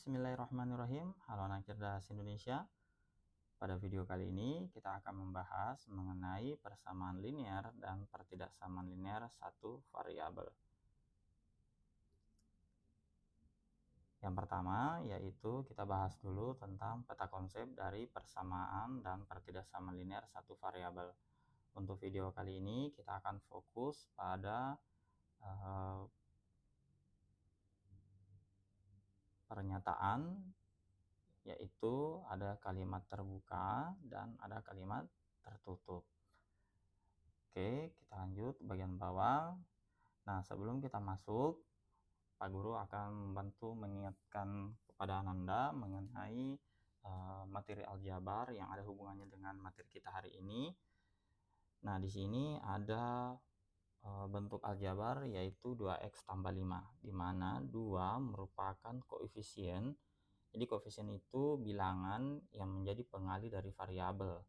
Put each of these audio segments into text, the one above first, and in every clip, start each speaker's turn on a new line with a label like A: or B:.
A: Bismillahirrahmanirrahim. Halo anak cerdas Indonesia. Pada video kali ini kita akan membahas mengenai persamaan linear dan pertidaksamaan linear satu variabel. Yang pertama yaitu kita bahas dulu tentang peta konsep dari persamaan dan pertidaksamaan linear satu variabel. Untuk video kali ini kita akan fokus pada pernyataan, yaitu ada kalimat terbuka dan ada kalimat tertutup. Oke, kita lanjut bagian bawah. Nah, sebelum kita masuk, Pak Guru akan membantu mengingatkan kepada Ananda mengenai materi aljabar yang ada hubungannya dengan materi kita hari ini. Nah, di sini ada bentuk aljabar yaitu 2x tambah 5, di mana 2 merupakan koefisien. Jadi koefisien itu bilangan yang menjadi pengali dari variabel.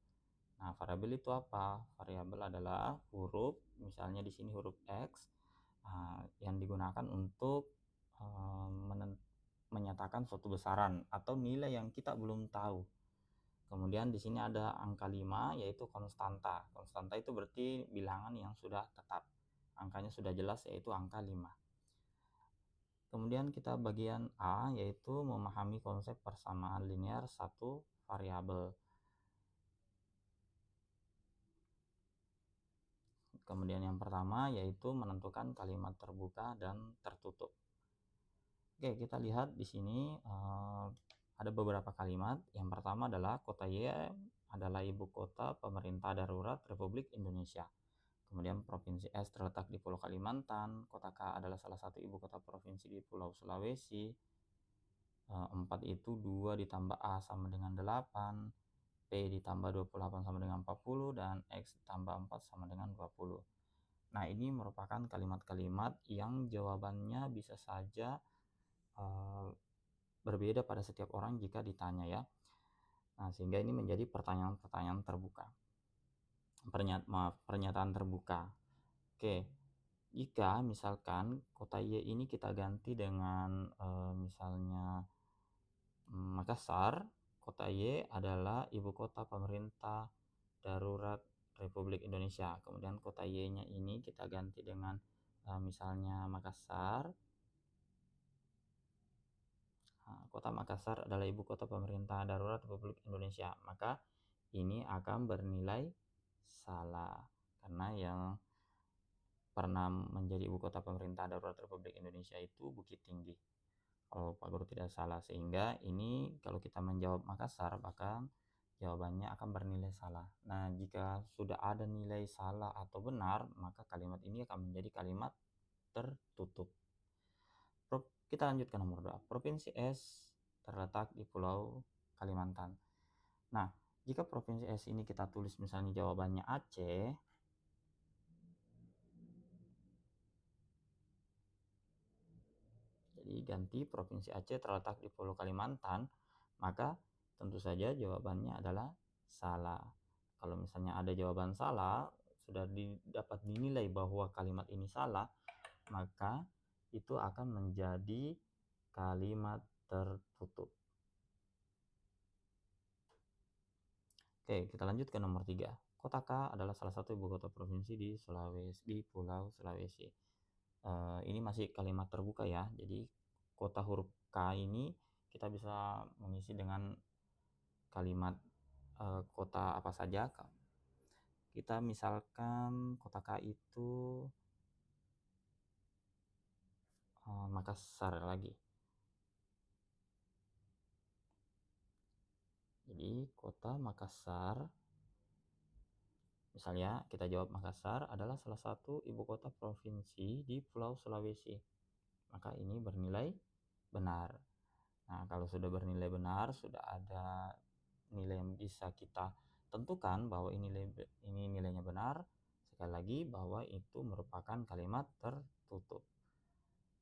A: Nah, variabel itu apa? Variabel adalah huruf, misalnya di sini huruf X, yang digunakan untuk menyatakan suatu besaran atau nilai yang kita belum tahu. Kemudian di sini ada angka 5 yaitu konstanta. Konstanta itu berarti bilangan yang sudah tetap. Angkanya sudah jelas yaitu angka 5. Kemudian kita bagian A yaitu memahami konsep persamaan linear satu variabel. Kemudian yang pertama yaitu menentukan kalimat terbuka dan tertutup. Oke, kita lihat di sini ada beberapa kalimat. Yang pertama adalah kota Y adalah ibu kota pemerintah darurat Republik Indonesia. Kemudian provinsi S terletak di Pulau Kalimantan. Kota K adalah salah satu ibu kota provinsi di Pulau Sulawesi. 4 itu 2 ditambah A sama dengan 8. P ditambah 28 sama dengan 40 dan X ditambah 4 sama dengan 20. Nah, ini merupakan kalimat-kalimat yang jawabannya bisa saja berbeda pada setiap orang jika ditanya ya. Nah, sehingga ini menjadi pertanyaan-pertanyaan terbuka. Pernyataan terbuka. Oke, jika misalkan kota Y ini kita ganti dengan misalnya Makassar, kota Y adalah ibu kota pemerintah darurat Republik Indonesia. Kemudian kota Y-nya ini kita ganti dengan misalnya Makassar. Kota Makassar adalah ibu kota pemerintah darurat Republik Indonesia. Maka ini akan bernilai salah karena yang pernah menjadi ibu kota pemerintah darurat Republik Indonesia itu Bukit Tinggi. Kalau Pak Guru tidak salah, sehingga ini kalau kita menjawab Makassar bahkan jawabannya akan bernilai salah. Nah, jika sudah ada nilai salah atau benar, maka kalimat ini akan menjadi kalimat tertutup. Kita lanjut ke nomor 2. Provinsi S terletak di Pulau Kalimantan. Nah, jika provinsi S ini kita tulis misalnya jawabannya Aceh, jadi ganti provinsi Aceh terletak di Pulau Kalimantan, maka tentu saja jawabannya adalah salah. Kalau misalnya ada jawaban salah, sudah dapat dinilai bahwa kalimat ini salah, maka itu akan menjadi kalimat tertutup. Oke, kita lanjut ke nomor 3. Kota K adalah salah satu ibu kota provinsi di Pulau Sulawesi. Ini masih kalimat terbuka ya. Jadi kota huruf K ini kita bisa mengisi dengan kalimat kota apa saja. Kita misalkan kota K itu Makassar lagi. Jadi kota Makassar, misalnya kita jawab Makassar adalah salah satu ibu kota provinsi di Pulau Sulawesi. Maka ini bernilai benar. Nah, kalau sudah bernilai benar, sudah ada nilai yang bisa kita tentukan bahwa ini nilainya benar. Sekali lagi bahwa itu merupakan kalimat tertutup.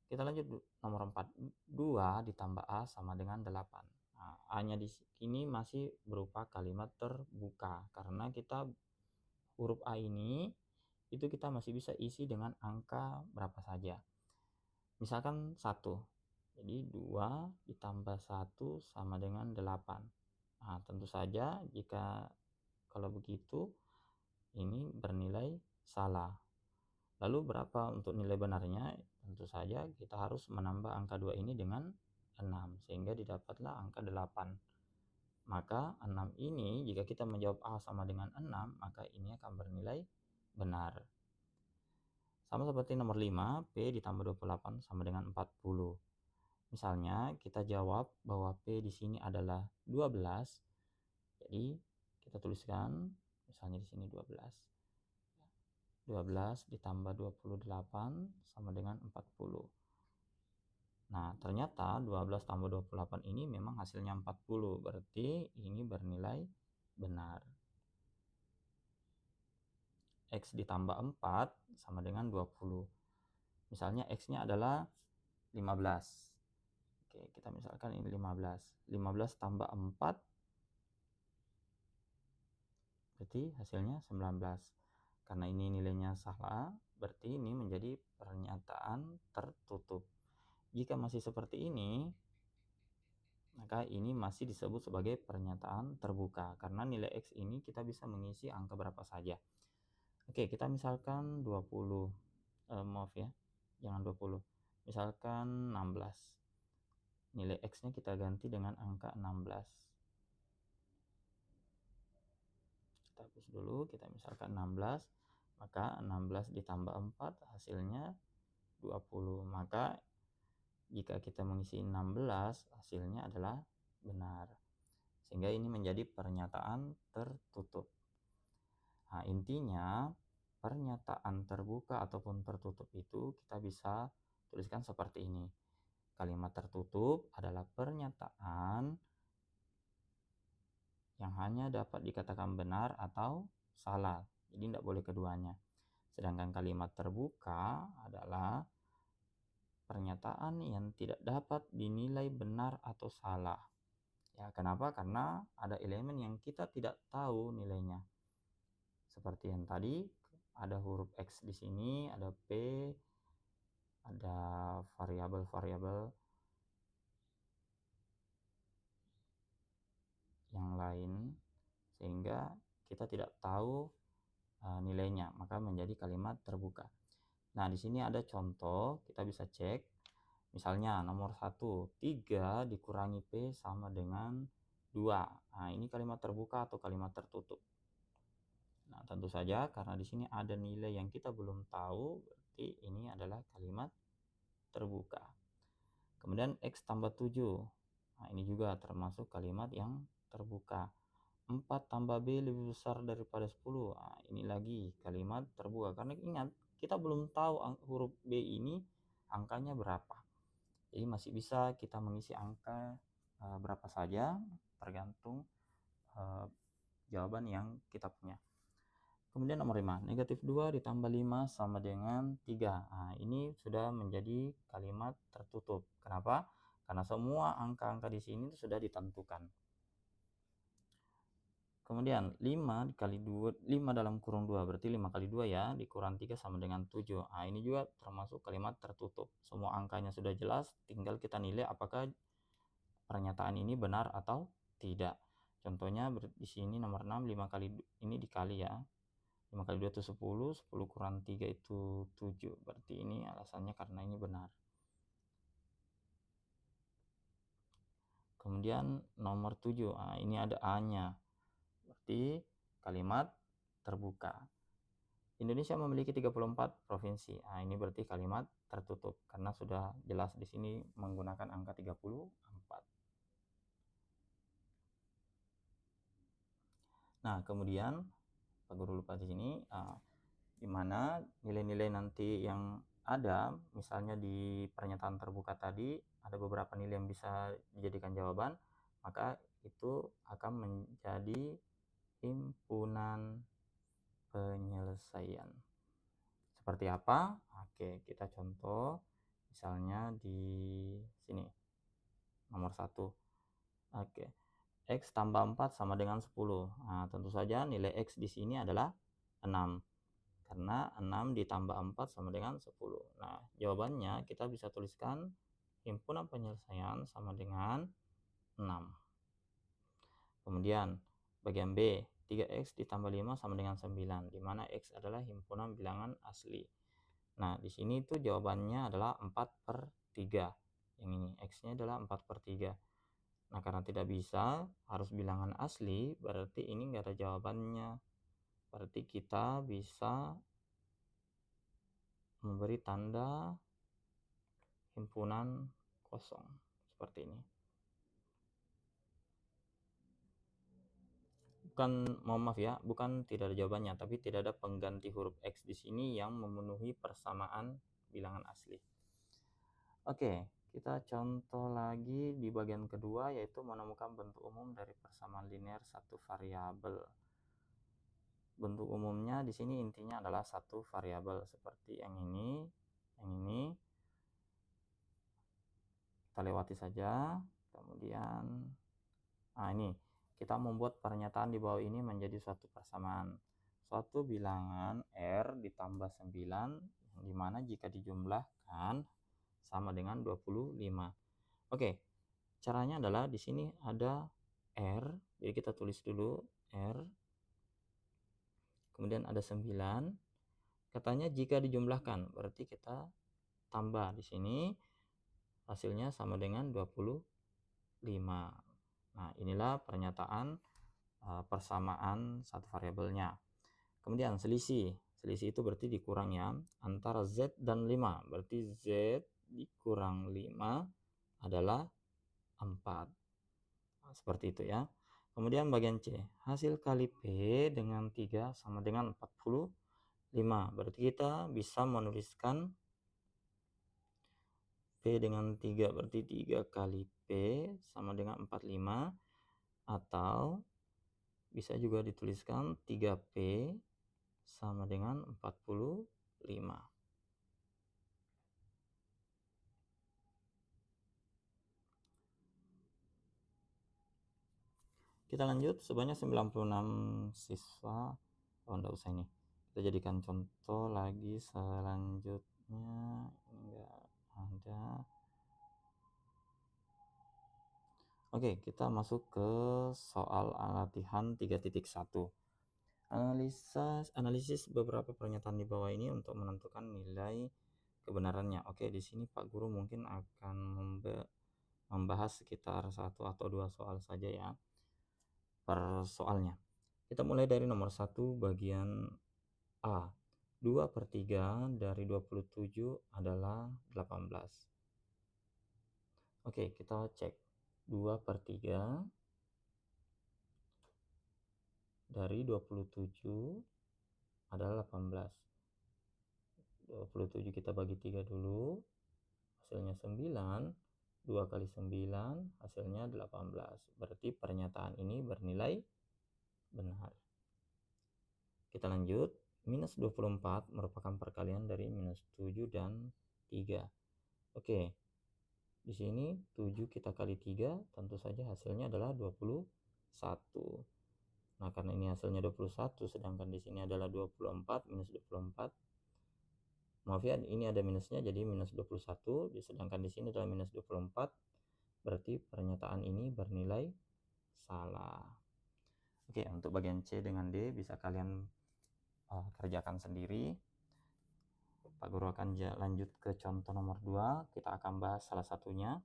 A: Kita lanjut nomor 4. 2 ditambah A sama dengan 8. Nah, A-nya di sini masih berupa kalimat terbuka karena kita huruf A ini itu kita masih bisa isi dengan angka berapa saja. Misalkan 1. Jadi 2 ditambah 1 sama dengan 8. Nah, tentu saja jika kalau begitu ini bernilai salah. Lalu berapa untuk nilai benarnya? Tentu saja kita harus menambah angka 2 ini dengan 6 sehingga didapatlah angka 8. Maka 6 ini jika kita menjawab A sama dengan 6, maka ini akan bernilai benar. Sama seperti nomor 5, P ditambah 28 sama dengan 40. Misalnya kita jawab bahwa P di sini adalah 12. Jadi kita tuliskan misalnya di sini 12. 12 ditambah 28 sama dengan 40. Nah, ternyata 12 tambah 28 ini memang hasilnya 40. Berarti ini bernilai benar. X ditambah 4 sama dengan 20. Misalnya X-nya adalah 15. Oke, kita misalkan ini 15. 15 tambah 4 berarti hasilnya 19. Karena ini nilainya salah, berarti ini menjadi pernyataan tertutup. Jika masih seperti ini, maka ini masih disebut sebagai pernyataan terbuka karena nilai X ini kita bisa mengisi angka berapa saja. Oke, kita misalkan 20. Maaf ya, jangan 20. Misalkan 16. Nilai X-nya kita ganti dengan angka 16. Kita hapus dulu, kita misalkan 16, maka 16 ditambah 4 hasilnya 20. Maka jika kita mengisi 16, hasilnya adalah benar. Sehingga ini menjadi pernyataan tertutup. Nah, intinya pernyataan terbuka ataupun tertutup itu kita bisa tuliskan seperti ini. Kalimat tertutup adalah pernyataan yang hanya dapat dikatakan benar atau salah. Jadi tidak boleh keduanya. Sedangkan kalimat terbuka adalah pernyataan yang tidak dapat dinilai benar atau salah. Ya, kenapa? Karena ada elemen yang kita tidak tahu nilainya. Seperti yang tadi, ada huruf X di sini, ada P, ada variabel-variabel yang lain, sehingga kita tidak tahu nilainya, maka menjadi kalimat terbuka. Nah, di sini ada contoh, kita bisa cek. Misalnya nomor 1, 3 dikurangi P sama dengan 2. Nah, ini kalimat terbuka atau kalimat tertutup. Nah, tentu saja karena di sini ada nilai yang kita belum tahu, berarti ini adalah kalimat terbuka. Kemudian X tambah 7. Nah, ini juga termasuk kalimat yang terbuka. 4 tambah B lebih besar daripada 10. Nah, ini lagi kalimat terbuka. Karena ingat, kita belum tahu huruf B ini angkanya berapa. Jadi masih bisa kita mengisi angka berapa saja tergantung jawaban yang kita punya. Kemudian nomor 5, negatif 2 ditambah 5 sama dengan 3. Nah, ini sudah menjadi kalimat tertutup. Kenapa? Karena semua angka-angka di sini sudah ditentukan. Kemudian 5 dikali 2, 5 dalam kurung 2, berarti 5 kali 2 ya, dikurang 3 sama dengan 7. Nah, ini juga termasuk kalimat tertutup. Semua angkanya sudah jelas, tinggal kita nilai apakah pernyataan ini benar atau tidak. Contohnya di sini nomor 6, 5 kali ini dikali ya. 5 kali 2 itu 10, 10 kurang 3 itu 7. Berarti ini alasannya karena ini benar. Kemudian nomor 7, nah ini ada A-nya. Berarti kalimat terbuka. Indonesia memiliki 34 provinsi. Nah, ini berarti kalimat tertutup karena sudah jelas di sini menggunakan angka 34. Nah, kemudian Pak Guru lupa di sini di mana nilai-nilai nanti yang ada, misalnya di pernyataan terbuka tadi ada beberapa nilai yang bisa dijadikan jawaban, maka itu akan menjadi himpunan penyelesaian. Seperti apa? Oke, kita contoh misalnya di sini nomor 1. Oke. X tambah 4 sama dengan 10. Nah, tentu saja nilai X di sini adalah 6. Karena 6 ditambah 4 sama dengan 10. Nah, jawabannya kita bisa tuliskan himpunan penyelesaian sama dengan 6. Kemudian bagian B, 3x ditambah 5 sama dengan 9, di mana x adalah himpunan bilangan asli. Nah, di sini itu jawabannya adalah 4/3. Yang ini x-nya adalah 4/3. Nah, karena tidak bisa, harus bilangan asli, berarti ini enggak ada jawabannya. Berarti kita bisa memberi tanda himpunan kosong seperti ini. Bukan tidak ada jawabannya, tapi tidak ada pengganti huruf x di sini yang memenuhi persamaan bilangan asli. Oke, kita contoh lagi di bagian kedua, yaitu menemukan bentuk umum dari persamaan linear satu variabel. Bentuk umumnya di sini intinya adalah satu variabel seperti yang ini, kita lewati saja. Kemudian, ini kita membuat pernyataan di bawah ini menjadi suatu persamaan. Suatu bilangan R ditambah 9, yang dimana jika dijumlahkan sama dengan 25. Oke, caranya adalah di sini ada R, jadi kita tulis dulu R. Kemudian ada 9. Katanya jika dijumlahkan, berarti kita tambah di sini, hasilnya sama dengan 25. Nah, inilah pernyataan persamaan satu variabelnya. Kemudian selisih itu berarti dikurang ya, antara Z dan 5, berarti Z dikurang 5 adalah 4. Nah, seperti itu ya. Kemudian bagian C, hasil kali P dengan 3 sama dengan 45, berarti kita bisa menuliskan P dengan 3, berarti 3 kali P sama dengan 45, atau bisa juga dituliskan 3P sama dengan 45. Kita lanjut, sebanyak 96 siswa. Enggak usah ini. Kita jadikan contoh lagi selanjutnya. Enggak ada. Oke, kita masuk ke soal latihan 3.1. Analisis beberapa pernyataan di bawah ini untuk menentukan nilai kebenarannya. Oke, di sini Pak Guru mungkin akan membahas sekitar 1 atau 2 soal saja ya per soalnya. Kita mulai dari nomor 1 bagian A. 2/3 dari 27 adalah 18. Oke, kita cek. 2/3 dari 27 adalah 18. 27 kita bagi 3 dulu, hasilnya 9. 2 kali 9 hasilnya 18. Berarti pernyataan ini bernilai benar. Kita lanjut. Minus 24 merupakan perkalian dari minus 7 dan 3. Oke, di sini 7 kita kali 3, tentu saja hasilnya adalah 21. Nah, karena ini hasilnya 21, sedangkan di sini adalah 24, minus 24. Maaf ya, ini ada minusnya, jadi minus 21, sedangkan di sini adalah minus 24. Berarti pernyataan ini bernilai salah. Oke, untuk bagian C dengan D bisa kalian kerjakan sendiri. Pak Guru akan lanjut ke contoh nomor 2. Kita akan bahas salah satunya.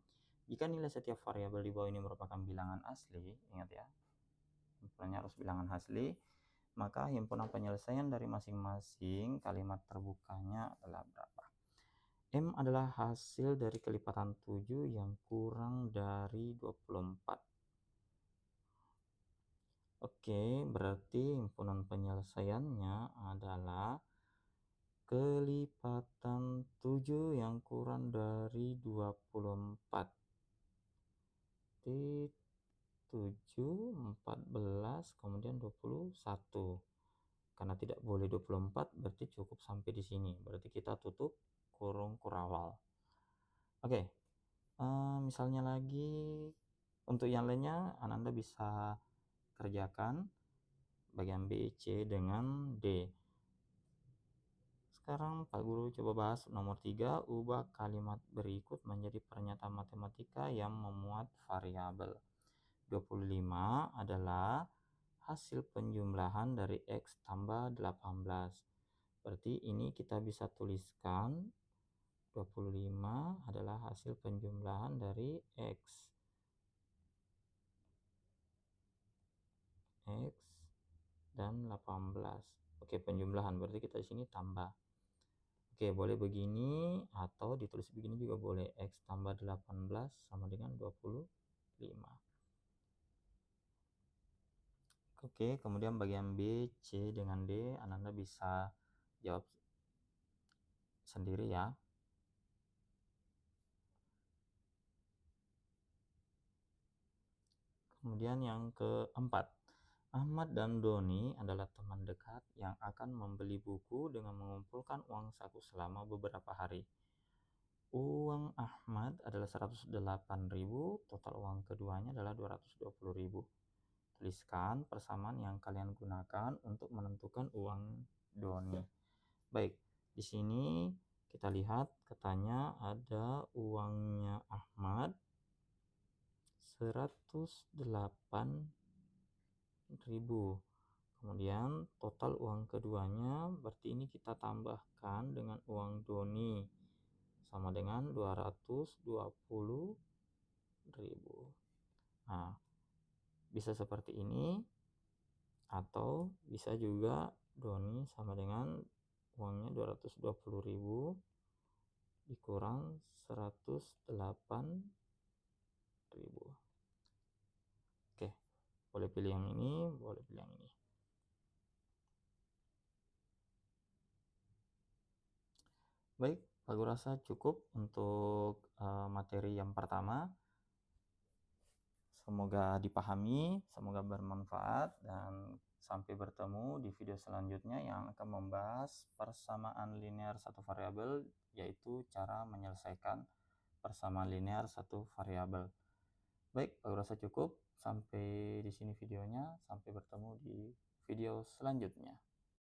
A: Jika nilai setiap variabel di bawah ini merupakan bilangan asli, ingat ya, himpunannya harus bilangan asli, maka himpunan penyelesaian dari masing-masing kalimat terbukanya adalah berapa? M adalah hasil dari kelipatan 7 yang kurang dari 24. Oke, berarti himpunan penyelesaiannya adalah kelipatan 7 yang kurang dari 24. 7, 14, kemudian 21. Karena tidak boleh 24, berarti cukup sampai di sini. Berarti kita tutup kurung kurawal. Oke, misalnya lagi untuk yang lainnya Anda bisa kerjakan bagian B, C dengan D. Sekarang Pak Guru coba bahas nomor 3, ubah kalimat berikut menjadi pernyataan matematika yang memuat variabel. 25 adalah hasil penjumlahan dari X tambah 18. Berarti ini kita bisa tuliskan 25 adalah hasil penjumlahan dari X dan 18. Oke, penjumlahan berarti kita di sini tambah. Oke, boleh begini atau ditulis begini juga boleh. X tambah 18 sama dengan 25. Oke, kemudian bagian B, C dengan D, Anda bisa jawab sendiri ya. Kemudian yang keempat, Ahmad dan Doni adalah teman dekat yang akan membeli buku dengan mengumpulkan uang saku selama beberapa hari. Uang Ahmad adalah 108.000, total uang keduanya adalah 220.000. Tuliskan persamaan yang kalian gunakan untuk menentukan uang Doni. Baik, di sini kita lihat katanya ada uangnya Ahmad 108.000. Kemudian total uang keduanya berarti ini kita tambahkan dengan uang Doni sama dengan 220.000. Nah, bisa seperti ini atau bisa juga Doni sama dengan uangnya 220.000 dikurang 108.000. Oke, boleh pilih yang ini, boleh pilih yang ini. Baik, aku rasa cukup untuk materi yang pertama. Semoga dipahami, semoga bermanfaat, dan sampai bertemu di video selanjutnya yang akan membahas persamaan linear satu variabel, yaitu cara menyelesaikan persamaan linear satu variabel. Baik, aku rasa cukup. Sampai di sini videonya. Sampai bertemu di video selanjutnya.